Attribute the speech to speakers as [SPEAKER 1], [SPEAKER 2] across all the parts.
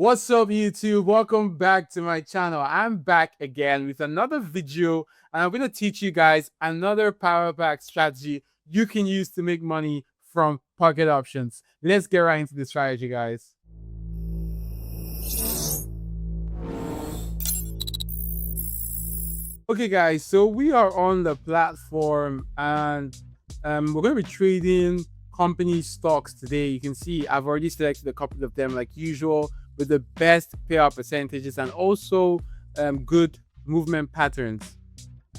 [SPEAKER 1] What's up, YouTube? Welcome back to my channel. I'm back again with another video, and I'm going to teach you guys another power pack strategy you can use to make money from pocket options. Let's get right into the strategy, guys. Okay, guys, so we are on the platform, and we're going to be trading company stocks today. You can see I've already selected a couple of them like usual, with the best payout percentages and also good movement patterns.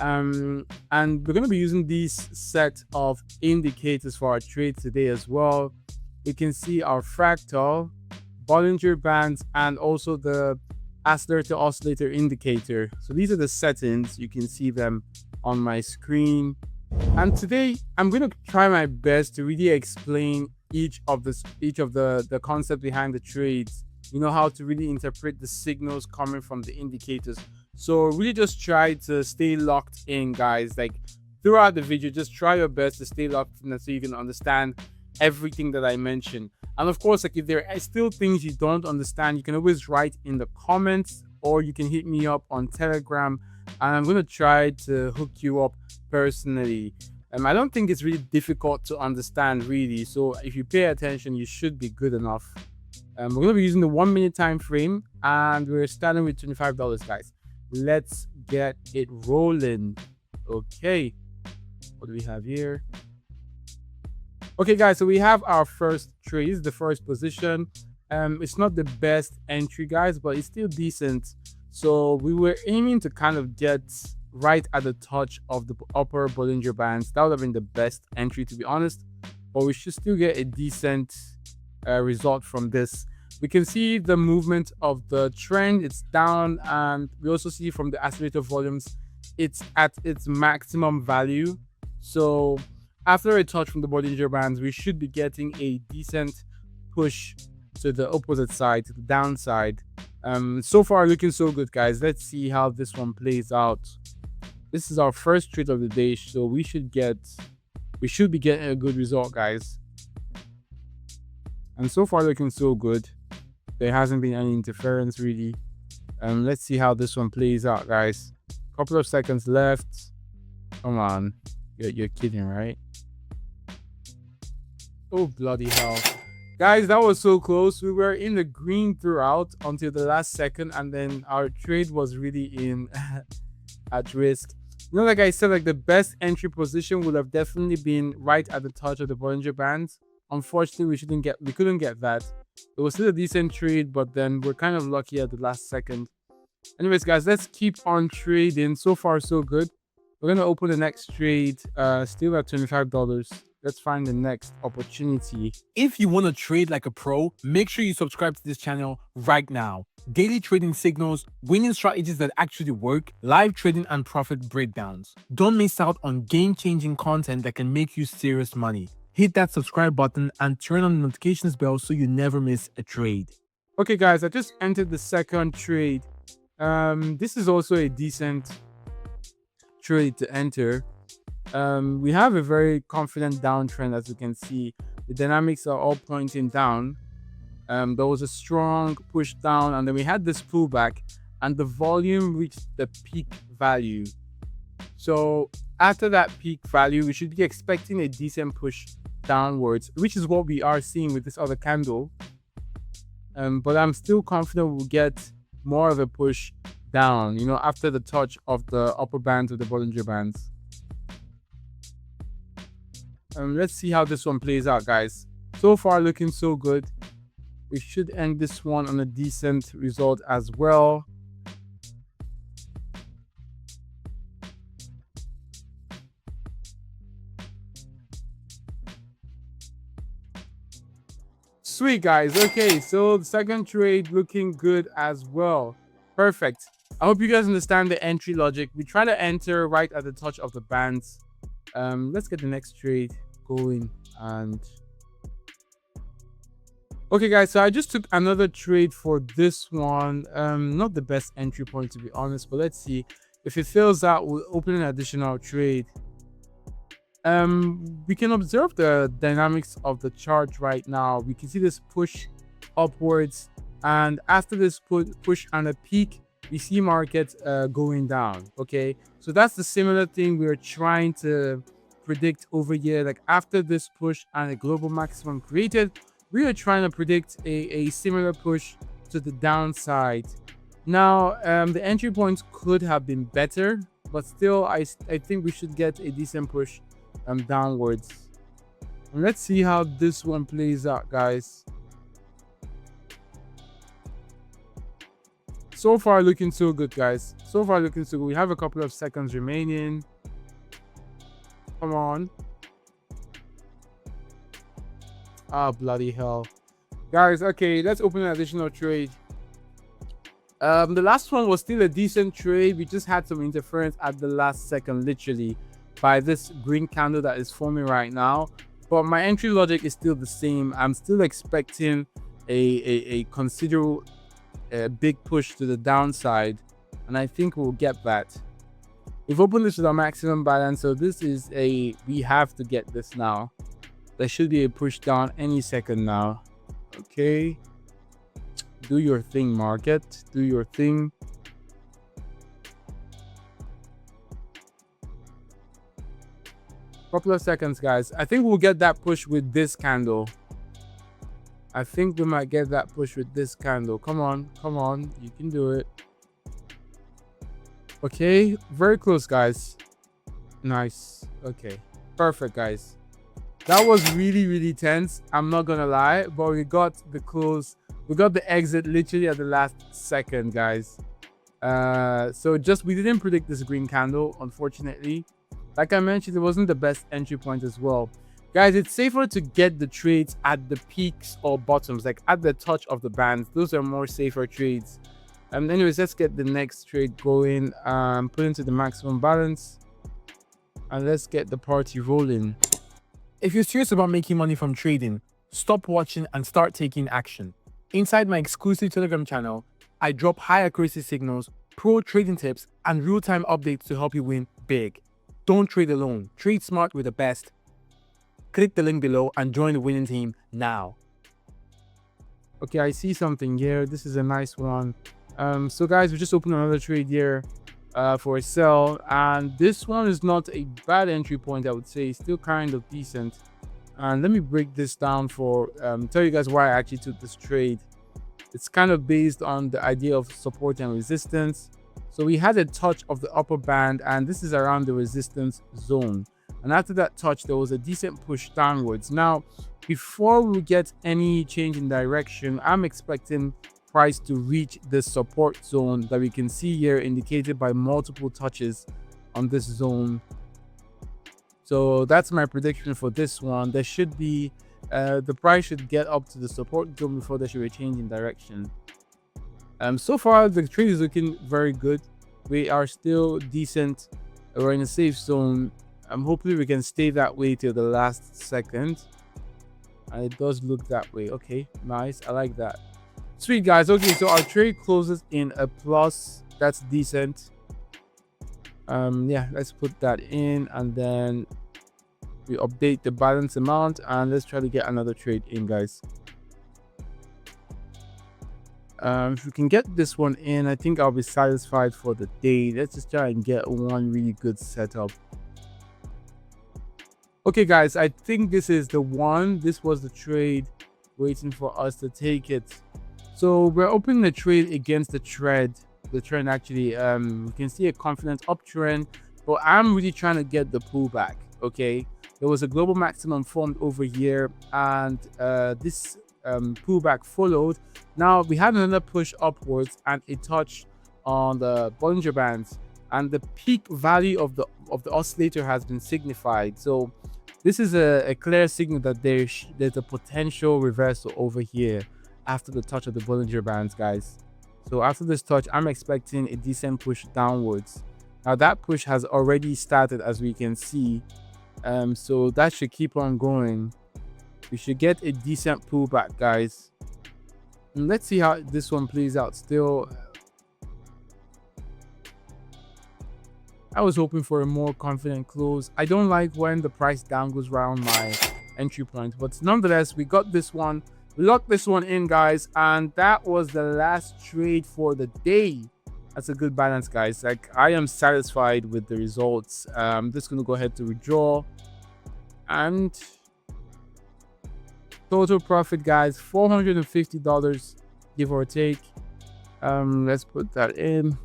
[SPEAKER 1] And we're going to be using these set of indicators for our trade today as well. You can see our fractal, Bollinger Bands, and also the oscillator to oscillator indicator. So these are the settings. You can see them on my screen. And today I'm going to try my best to really explain each of the concept behind the trades. You know, how to really interpret the signals coming from the indicators. So really just try to stay locked in, guys. Like throughout the video, just try your best to stay locked in so you can understand everything that I mentioned. And of course, like if there are still things you don't understand, you can always write in the comments, or you can hit me up on Telegram, and I'm going to try to hook you up personally. I don't think it's really difficult to understand, really. So if you pay attention, you should be good enough. We're going to be using the 1 minute time frame, and we're starting with $25, guys. Let's get it rolling. Okay, what do we have here? Okay, guys, so we have our first trade. This is the first position. It's not the best entry, guys, but it's still decent. So we were aiming to kind of get right at the touch of the upper Bollinger Bands. That would have been the best entry, to be honest, but we should still get a decent result from this. We can see the movement of the trend. It's down, and we also see from the oscillator volumes it's at its maximum value. So after a touch from the Bollinger Bands, we should be getting a decent push to the opposite side, to the downside. So far looking so good, guys. Let's see how this one plays out. This is our first trade of the day, so we should be getting a good result, guys. And so far looking so good. There hasn't been any interference, really. Let's see how this one plays out, guys. Couple of seconds left. Come on. You're kidding, right? Oh, bloody hell. Guys, that was so close. We were in the green throughout until the last second, and then our trade was really in at risk. You know, like I said, like the best entry position would have definitely been right at the touch of the Bollinger Bands. Unfortunately, we couldn't get that. It was still a decent trade, but then we're kind of lucky at the last second. Anyways, guys, let's keep on trading. So far, so good. We're gonna open the next trade, still at $25. Let's find the next opportunity.
[SPEAKER 2] If you want to trade like a pro, make sure you subscribe to this channel right now. Daily trading signals, winning strategies that actually work, live trading and profit breakdowns. Don't miss out on game-changing content that can make you serious money. Hit that subscribe button and turn on the notifications bell so you never miss a trade.
[SPEAKER 1] Okay, guys, I just entered the second trade. This is also a decent trade to enter. We have a very confident downtrend, as you can see. The dynamics are all pointing down. There was a strong push down, and then we had this pullback, and the volume reached the peak value. So after that peak value, we should be expecting a decent push downwards, which is what we are seeing with this other candle. But I'm still confident we'll get more of a push down, you know, after the touch of the upper bands of the Bollinger Bands. Let's see how this one plays out, guys. So far looking so good. We should end this one on a decent result as well. Sweet, guys. Okay, so the second trade looking good as well. Perfect. I hope you guys understand the entry logic. We try to enter right at the touch of the bands. Let's get the next trade going. And okay, guys, so I just took another trade for this one. Not the best entry point, to be honest, but let's see. If it fails out, we'll open an additional trade. We can observe the dynamics of the chart right now. We can see this push upwards And after this push and a peak, we see markets going down. Okay, so that's the similar thing we're trying to predict over here. Like after this push and a global maximum created, we are trying to predict a similar push to the downside. Now, the entry points could have been better, but still, I think we should get a decent push downwards. And let's see how this one plays out, guys. So far, looking so good, guys. So far, looking so good. We have a couple of seconds remaining. Come on. Ah, bloody hell. Guys, okay, let's open an additional trade. The last one was still a decent trade. We just had some interference at the last second, literally, by this green candle that is forming right now. But my entry logic is still the same. I'm still expecting a considerable big push to the downside, and I think we'll get that. We've opened this with our maximum balance, so this is we have to get this now. There should be a push down any second now. Okay, do your thing, market. Do your thing. Couple of seconds, guys. I think we'll get that push with this candle. I think we might get that push with this candle. Come on, come on. You can do it. Okay, very close, guys. Nice. Okay, perfect, guys. That was really, really tense. I'm not gonna lie, but we got the close. We got the exit literally at the last second, guys. So we didn't predict this green candle, unfortunately. Like I mentioned, it wasn't the best entry point as well. Guys, it's safer to get the trades at the peaks or bottoms, like at the touch of the bands. Those are more safer trades. Anyways, let's get the next trade going. Put into the maximum balance. And let's get the party rolling.
[SPEAKER 2] If you're serious about making money from trading, stop watching and start taking action. Inside my exclusive Telegram channel, I drop high accuracy signals, pro trading tips, and real-time updates to help you win big. Don't trade alone. Trade smart with the best. Click the link below and join the winning team now.
[SPEAKER 1] Okay, I see something here. This is a nice one. So guys, we just opened another trade here for a sell, and this one is not a bad entry point. I would say it's still kind of decent. And let me break this down for tell you guys why I actually took this trade. It's kind of based on the idea of support and resistance. So we had a touch of the upper band, and this is around the resistance zone. And after that touch, there was a decent push downwards. Now, before we get any change in direction, I'm expecting price to reach the support zone that we can see here, indicated by multiple touches on this zone. So that's my prediction for this one. There should be the price should get up to the support zone before there should be a change in direction. So far the trade is looking very good. We are still decent. We're in a safe zone. Hopefully we can stay that way till the last second, and it does look that way. Okay, nice. I like that. Sweet, guys. Okay, so our trade closes in a plus. That's decent. Yeah, let's put that in, and then we update the balance amount, and let's try to get another trade in, guys. If we can get this one in, I think I'll be satisfied for the day. Let's just try and get one really good setup. Okay, guys, I think this is the one. This was the trade waiting for us to take it. So we're opening the trade against the trend. The trend actually, we can see a confident uptrend, but I'm really trying to get the pullback. Okay, there was a global maximum formed over here, and this pullback followed. Now we had another push upwards and a touch on the Bollinger Bands, and the peak value of the oscillator has been signified. So this is a clear signal that there's a potential reversal over here after the touch of the Bollinger Bands, guys. So after this touch, I'm expecting a decent push downwards. Now that push has already started, as we can see. So that should keep on going. We should get a decent pullback, guys. And let's see how this one plays out. Still, I was hoping for a more confident close. I don't like when the price down goes around my entry point, but nonetheless, we got this one. We locked this one in, guys, and that was the last trade for the day. That's a good balance, guys. Like, I am satisfied with the results. I'm just gonna go ahead to withdraw, and total profit, guys, $450, give or take. Let's put that in.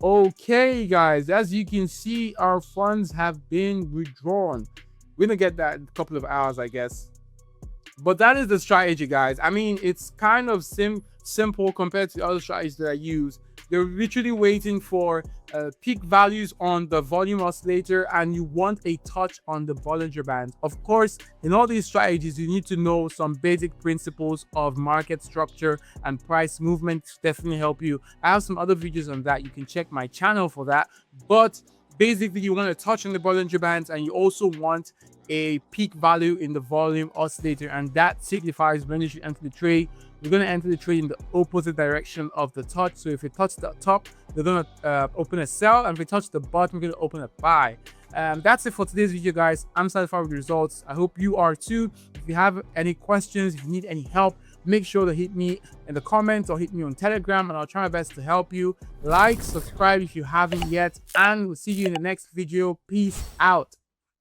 [SPEAKER 1] Okay, guys, as you can see, our funds have been withdrawn. We're gonna get that in a couple of hours, I guess. But that is the strategy, guys. I mean, it's kind of simple compared to the other strategies that I use. They're literally waiting for peak values on the volume oscillator, and you want a touch on the Bollinger Band. Of course, in all these strategies, you need to know some basic principles of market structure and price movement to definitely help you. I have some other videos on that. You can check my channel for that. But basically, you want to touch on the Bollinger Bands, and you also want a peak value in the volume oscillator, and that signifies when you should enter the trade. You're going to enter the trade in the opposite direction of the touch. So if you touch the top, you're going to open a sell, and if you touch the bottom, you're going to open a buy. That's it for today's video, guys. I'm satisfied with the results. I hope you are too. If you have any questions, if you need any help, make sure to hit me in the comments or hit me on Telegram, and I'll try my best to help you. Like, subscribe if you haven't yet, and we'll see you in the next video. Peace out.